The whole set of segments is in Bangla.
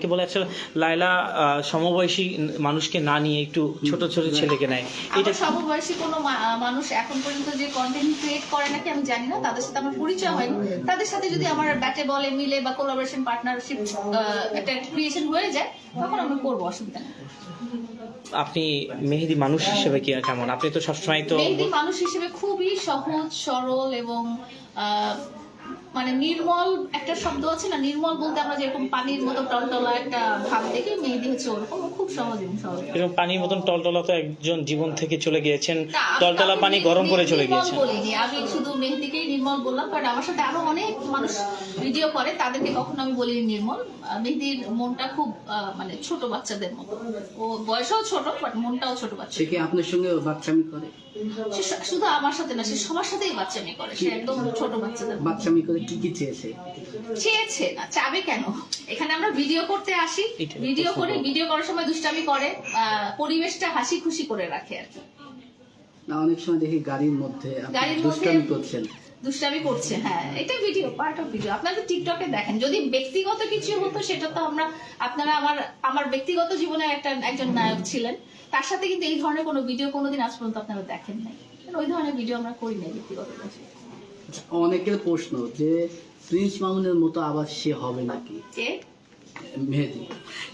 কে বলে আচ্ছা লায়লা সমবয়সী মানুষকে না নিয়ে একটু ছোট ছোট ছেলেকে নেয়। এটা সমবয়সী কোনো মানুষ এখন পর্যন্ত যে কন্টেন্ট ক্রিয়েট করে নাকি আমি জানি না, তাদের সাথে আমার পরিচয় হয়নি। তাদের সাথে যদি আমার ব্যাটে বলে মিলে বা কোলাবোরেশন পার্টনারশিপ একটা ক্রিয়েশন হয়ে যায় তখন আমি করবো, অসুবিধা নেই। আপনি মেহেদি মানুষ হিসেবে কি কেমন? আপনি তো সবসময় তো মেহেদি মানুষ হিসেবে খুবই সহজ সরল এবং মানে নির্মল একটা শব্দ আছে না, নির্মল বলতে আমরা যেরকম পানির মতো টলটলা একটা ভাব দেখি, মেহেদি হচ্ছে ওরকম, খুব সহজ এবং সহজ। এরকম পানির মতন টলটলা তো একজন জীবন থেকে চলে গিয়েছেন, টলটলা পানি গরম করে চলে গিয়েছেন। বলিনি, আমি শুধু মেহেদিকেই নির্মল বললাম, কারণ আমার সাথে আরো অনেক মানুষ ভিডিও করে, তাদেরকে কখনো আমি বলিনি নির্মল। মেহেদির মনটা খুব মানে ছোট বাচ্চাদের মতো, ও বয়সও ছোট বাট মনটাও ছোট বাচ্চা। সে কি আপনার সঙ্গে বাচ্চামি করে? শুধু আমার সাথে না, সে সবার সাথেই বাচ্চামি করে, সে একদম ছোট বাচ্চাদের বাচ্চামি করে কি কি চেয়েছে? চেয়েছে না, চাবে কেন? এখানে আমরা ভিডিও করতে আসি, ভিডিও করে, ভিডিও করার সময় দুষ্টামি করে, পরিবেশটা হাসি খুশি করে রাখে আর কি। না, অনেক সময় দেখি গাড়ির মধ্যে দুষ্টামি করছেন, দুষ্টামি করছে। হ্যাঁ, এটা ভিডিও, পার্ট অফ ভিডিও। আপনারা টিকটকে দেখেন, যদি ব্যক্তিগত কিছু হতো সেটা তো আপনারা আমার ব্যক্তিগত জীবনে একজন নায়ক ছিলেন, তার সাথে কিন্তু এই ধরনের কোনো ভিডিও কোনোদিন আজ পর্যন্ত আপনারা দেখেন নাই। ওই ধরনের ভিডিও আমরা করি নাই ব্যক্তিগত কাছে। অনেকের প্রশ্ন যে প্রিন্স মামুনের মতো আবার সে হবে নাকি? কে? মেহেদি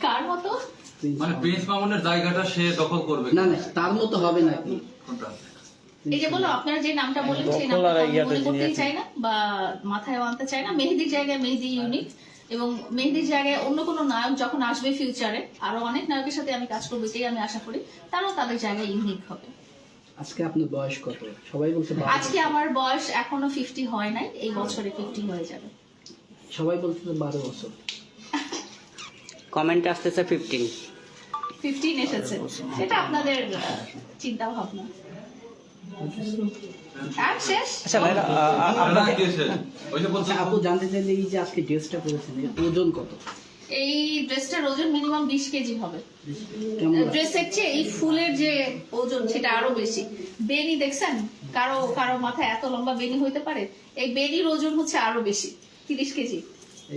কার মতো? মানে প্রিন্স মামুনের জায়গাটা সে দখল করবে না না, তার মতো হবে নাকি? এই যে বলো, আপনারা যে নামটা বললেন সেই নামটা মনে করতেই চাই না বা মাথায় আনতে চাই না। মেহেদির জায়গায় মেহেদি ইউনিক, এবং মেহেদির জায়গায় অন্য কোনো নায়ক যখন আসবে ফিউচারে, আরো অনেক নায়কের সাথে আমি কাজ করবো, এটাই আমি আশা করি, তারাও তাদের জায়গায় ইউনিক হবে। আজকে আপনার বয়স কত? সবাই বলছে আজকে আমার বয়স এখনো 50 হয় নাই, এই বছরে 50 হয়ে যাবে। সবাই বলছে 12 বছর। কমেন্ট আসতেছে 15 এসেছে, সেটা আপনাদের চিন্তা ভাবনা। আর শেষ। আচ্ছা লায়লা, আচ্ছা, আপু জানতে চাইলে এই যে আজকে ড্রেসটা পরেছেন এর ওজন কত? এই ড্রেসটার ওজন মিনিমাম 20 কেজি হবে। কেমন ড্রেসের চেয়ে এই ফুলের যে ওজন সেটা আরো বেশি। বেনি দেখছেন? কারো কারো মাথায় এত লম্বা বেনি হইতে পারে? এই বেনির ওজন হচ্ছে আরো বেশি, 30 কেজি।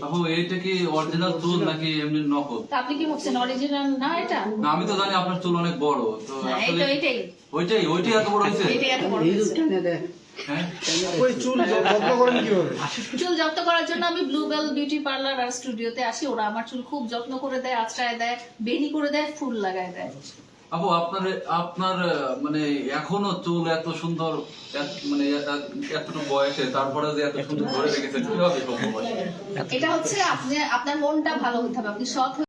আপু এইটা কি অরিজিনাল চুল নাকি এমনি নকল? তা আপনি কি ভাবছেন অরিজিনাল না এটা? না, আমি তো জানি আপনার চুল অনেক বড়, তো আসলে এটাই ওইটাই এত বড় হয়েছে। এটাই এত বড় এই হয়েছে। রূপটা দেখ। হ্যাঁ, ওই চুল যত্ন করেন কিভাবে? চুল যত্ন করার জন্য আমি ব্লুবেল বিউটি পার্লার আর স্টুডিওতে আসি, ওরা আমার চুল খুব যত্ন করে দেয়, আঁচড়ায় দেয়, বেনি করে দেয়, ফুল লাগায় দেয়। আপু আপনার মানে এখনো চুল এত সুন্দর, মানে এতটুকু বয়সে তারপরে যে এত সুন্দর ধরে রেখেছেন, কিভাবে সম্ভব? এটা হচ্ছে আপনার মনটা ভালো হতে হবে, আপনি সৎ